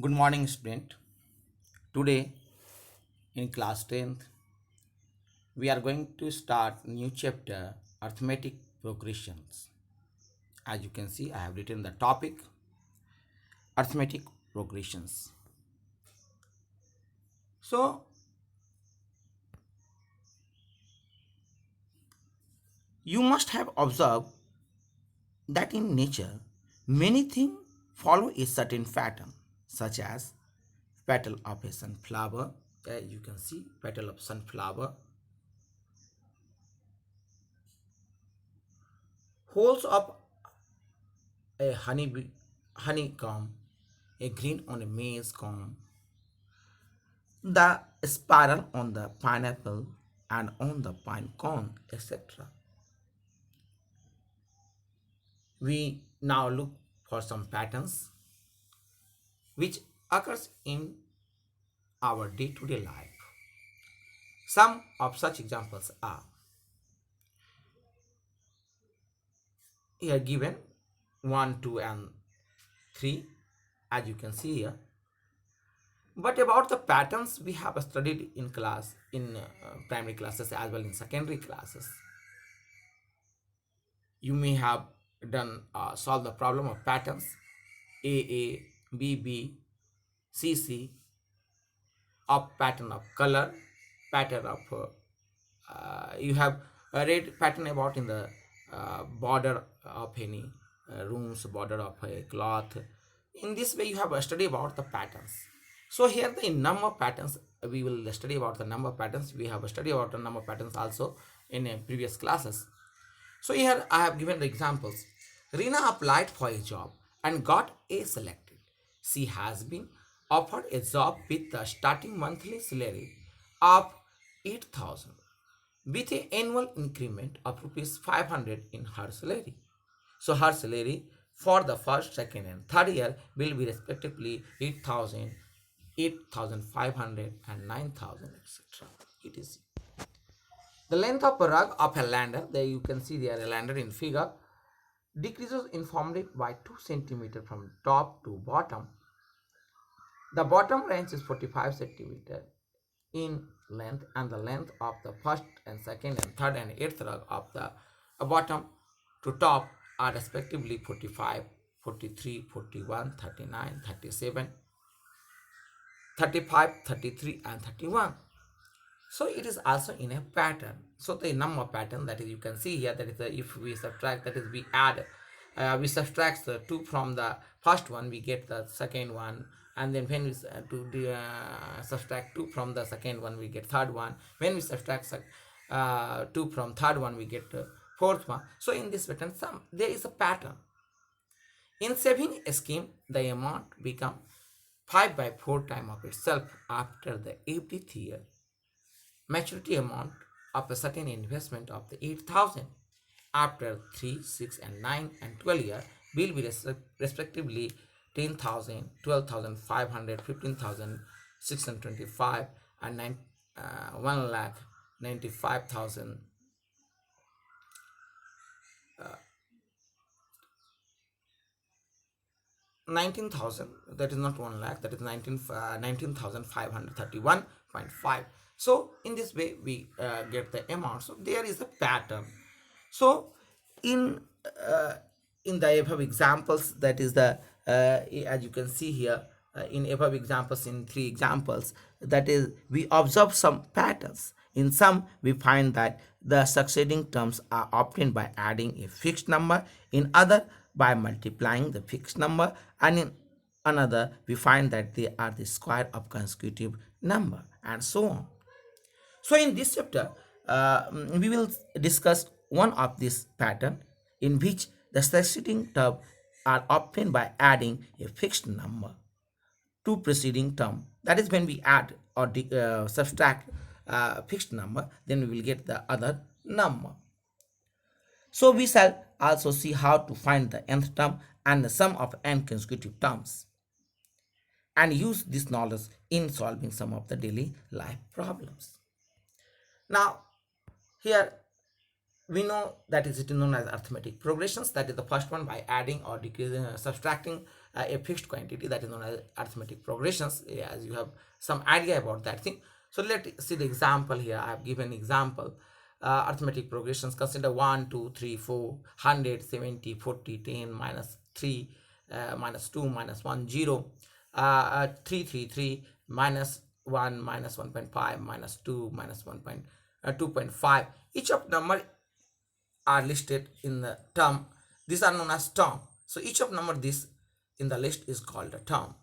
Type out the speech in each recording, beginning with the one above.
Good morning, student. Today in class 10th, we are going to start new chapter arithmetic progressions. As you can see, I have written the topic arithmetic progressions. So, you must have observed that in nature, many things follow a certain pattern, such as petal of a sunflower. As you can see, petal of sunflower, holes of a honeycomb, a green on a maize comb, the spiral on the pineapple and on the pine cone, etc. We now look for some patterns which occurs in our day-to-day life. Some of such examples are here given 1, 2, and 3, as you can see here. But about the patterns we have studied in class, in primary classes as well in secondary classes, you may have done solve the problem of patterns A, B, B, C, C, of pattern of color, pattern of you have read pattern about in the border of any rooms, border of a cloth. In this way, you have a study about the patterns. So here the number patterns we will study about the number patterns. We have a study about the number patterns also in previous classes. So here I have given the examples. Rina applied for a job and got A selected. She has been offered a job with the starting monthly salary of 8,000 with an annual increment of rupees 500 in her salary. So her salary for the first, second and third year will be respectively 8,000, 8,500 and 9,000, etc. It is the length of a rug of a lander, there you can see there a lander in figure, decreases uniformly by 2 centimeter from top to bottom. The bottom range is 45 centimeter in length and the length of the first and second and third and eighth rug of the bottom to top are respectively 45, 43, 41, 39, 37, 35, 33 and 31. So it is also in a pattern. So the number pattern, that is you can see here, that is if we subtract, that is we add, we subtract the 2 from the first one, we get the second one, and then when we subtract 2 from the second one, we get third one. When we subtract 2 from third one, we get fourth one. So in this pattern, there is a pattern. In saving scheme, the amount become 5 by 4 time of itself after the every year maturity amount of a certain investment of the 8,000 after 3, 6 and 9 and 12 year will be respectively 10,000, 12,500, 15,625 and 1 lakh 95,000, 19,000, that is not 1 lakh, that is 19,531.5. So in this way we get the amount. So there is a pattern. So in uh, in the above examples, that is the as you can see here, in above examples, in 3 examples, that is we observe some patterns. In some we find that the succeeding terms are obtained by adding a fixed number, in other by multiplying the fixed number, and in another we find that they are the square of consecutive number, and so on. So in this chapter, we will discuss one of this pattern in which the succeeding term are obtained by adding a fixed number to preceding term. That is when we add or subtract fixed number, then we will get the other number. So we shall also see how to find the nth term and the sum of n consecutive terms and use this knowledge in solving some of the daily life problems. Now, here we know that is it known as arithmetic progressions. That is the first one by adding or decreasing, subtracting a fixed quantity that is known as arithmetic progressions, as you have some idea about that thing. So let's see the example here. I have given example. Arithmetic progressions consider 1 2 3 4 100 70 40 10 minus 3 minus 2 minus 1 0 3 3 3 minus 1 minus 1.5 minus 2 minus 2.5. Each of number are listed in the term. These are known as term. So each of number this in the list is called a term.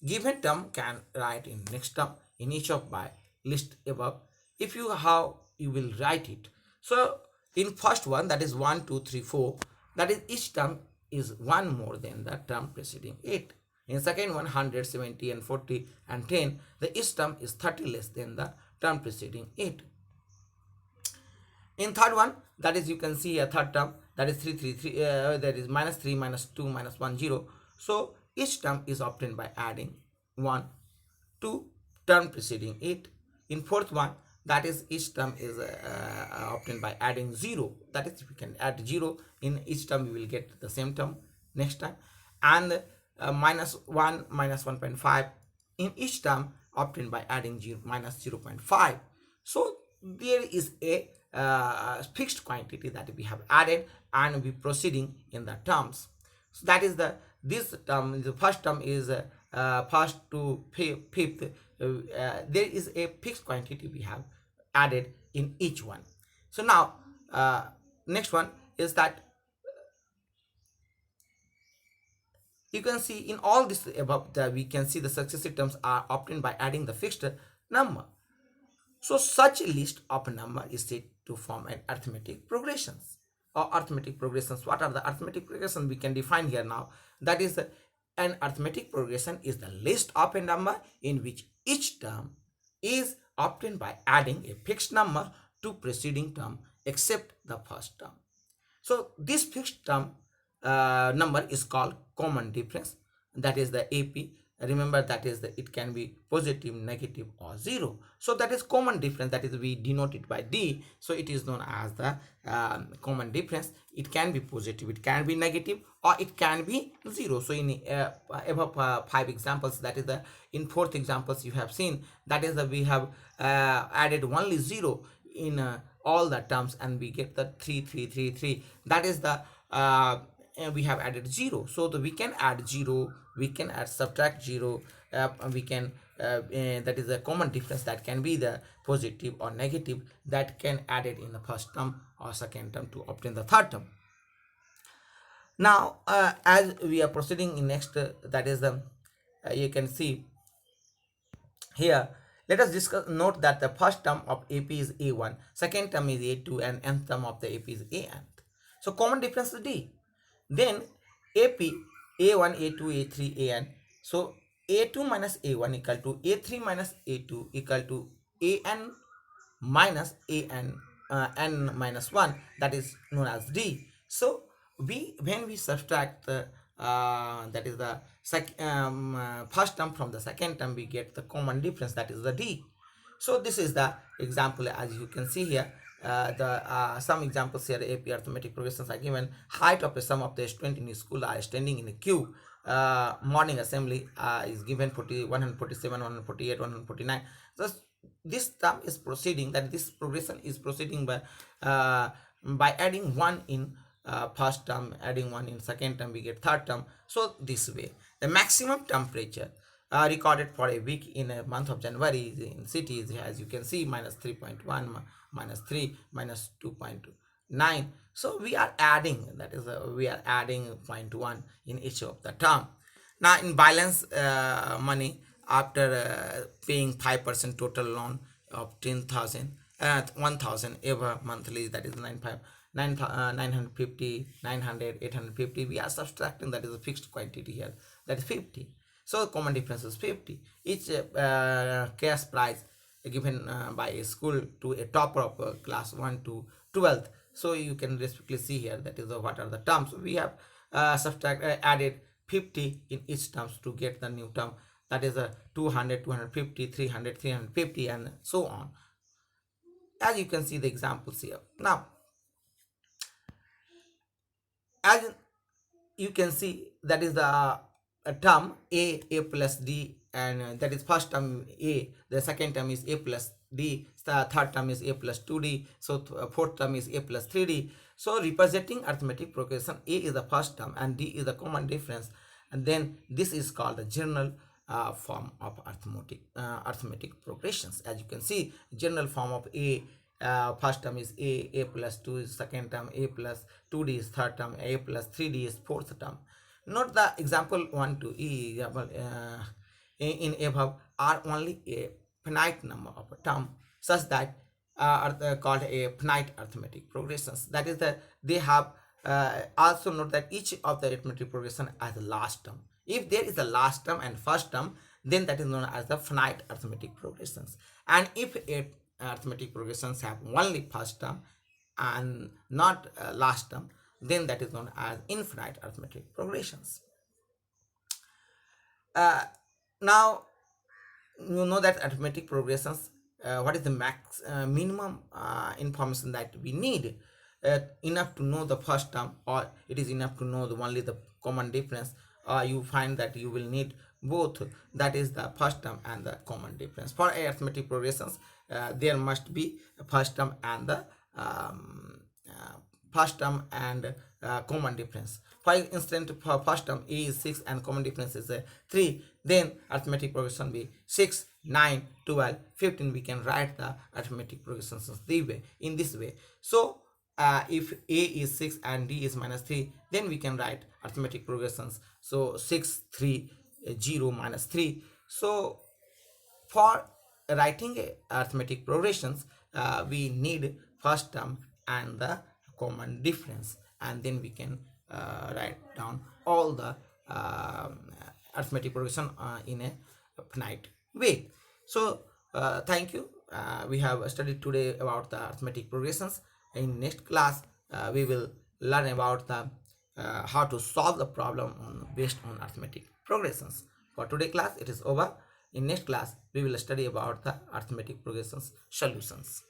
Given term can write in next term in each of by list above. If you how you will write it. So in first one, that is 1 2 3 4, that is each term is one more than the term preceding it. In second one, 100 70 and 40 and 10, the each term is 30 less than the term preceding it. In third one, that is you can see a third term, that is 3 3 3, that is minus 3 minus 2 minus 1 0. So each term is obtained by adding 1 to term preceding it. In fourth one, that is each term is obtained by adding 0. That is, if you can add 0 in each term, you will get the same term next time. And minus 1 minus 1.5 in each term obtained by adding 0 minus 0.5. So there is a fixed quantity that we have added and we proceeding in the terms. So that is the this term. The first term is first to fifth. There is a fixed quantity we have added in each one. So now next one is that you can see in all this above that we can see the successive terms are obtained by adding the fixed number. So such a list of a number is said to form an arithmetic progressions or arithmetic progressions. What are the arithmetic progressions? We can define here now. That is, an arithmetic progression is the list of a number in which each term is obtained by adding a fixed number to preceding term except the first term. So this fixed term number is called common difference. That is the AP. Remember that is the it can be positive, negative or 0. So that is common difference, that is we denote it by D. So it is known as the common difference. It can be positive, it can be negative or it can be 0. So in above 5 examples, that is the in fourth examples you have seen, that is that we have added only 0 in all the terms and we get the 3 3 3 3. That is the we have added 0. So we can add 0, we can add subtract 0, we can that is a common difference that can be the positive or negative that can add it in the first term or second term to obtain the third term. Now as we are proceeding in next that is the you can see here, let us discuss. Note that the first term of AP is A1, second term is A2 and nth term of the AP is AN. So common difference is D. Then AP A1 A2 A3 AN. So A2 minus A1 equal to A3 minus A2 equal to AN minus AN n minus 1, that is known as D. So we when we subtract the that is the first term from the second term, we get the common difference, that is the D. So this is the example as you can see here. The some examples here. AP arithmetic progressions are given. Height of a sum of the student in school are standing in a queue. Morning assembly is given 147 148 149. So this term is proceeding, that this progression is proceeding by adding 1 in first term, adding 1 in second term, we get third term. So this way the maximum temperature recorded for a week in a month of January in cities, as you can see, minus 3.1 minus 3 minus 2.9. So we are adding, that is we are adding 0.1 in each of the term. Now in balance money, after paying 5% total loan of 10,000 1,000 ever monthly, that is 950 900 850, we are subtracting, that is a fixed quantity here, that is 50. So common difference is 50. Each cash price given by a school to a topper of class 1 to 12th. So you can respectively see here, that is what are the terms. We have added 50 in each terms to get the new term, that is 200 250 300 350 and so on, as you can see the examples here. Now as you can see, that is the term a plus d, and that is first term a, the second term is a plus d, the third term is a plus 2d, so fourth term is a plus 3d. So representing arithmetic progression, a is the first term and d is the common difference, and then this is called the general form of arithmetic progressions. As you can see, general form of a, first term is a plus 2 is second term, a plus 2d is third term, a plus 3d is fourth term. Note the example 1 to e example in above are only a finite number of a term, such that are called a finite arithmetic progressions. That is that they have also note that each of the arithmetic progression has a last term. If there is a last term and first term, then that is known as the finite arithmetic progressions. And if a arithmetic progressions have only first term and not last term, then that is known as infinite arithmetic progressions. Now you know that arithmetic progressions, what is the max minimum information that we need, enough to know the first term, or it is enough to know only the common difference. You find that you will need both, that is the first term and the common difference. For arithmetic progressions, there must be a first term and the first term and common difference. For instance, for first term a is 6 and common difference is 3, then arithmetic progression be 6, 9, 12, 15. We can write the arithmetic progressions in this way. So if a is 6 and d is minus 3, then we can write arithmetic progressions. So 6, 3, 0, minus 3. So for writing arithmetic progressions, we need first term and the common difference, and then we can write down all the arithmetic progression in a finite way. So thank you. We have studied today about the arithmetic progressions. In next class, we will learn about the how to solve the problem based on arithmetic progressions. For today class, it is over. In next class, we will study about the arithmetic progressions solutions.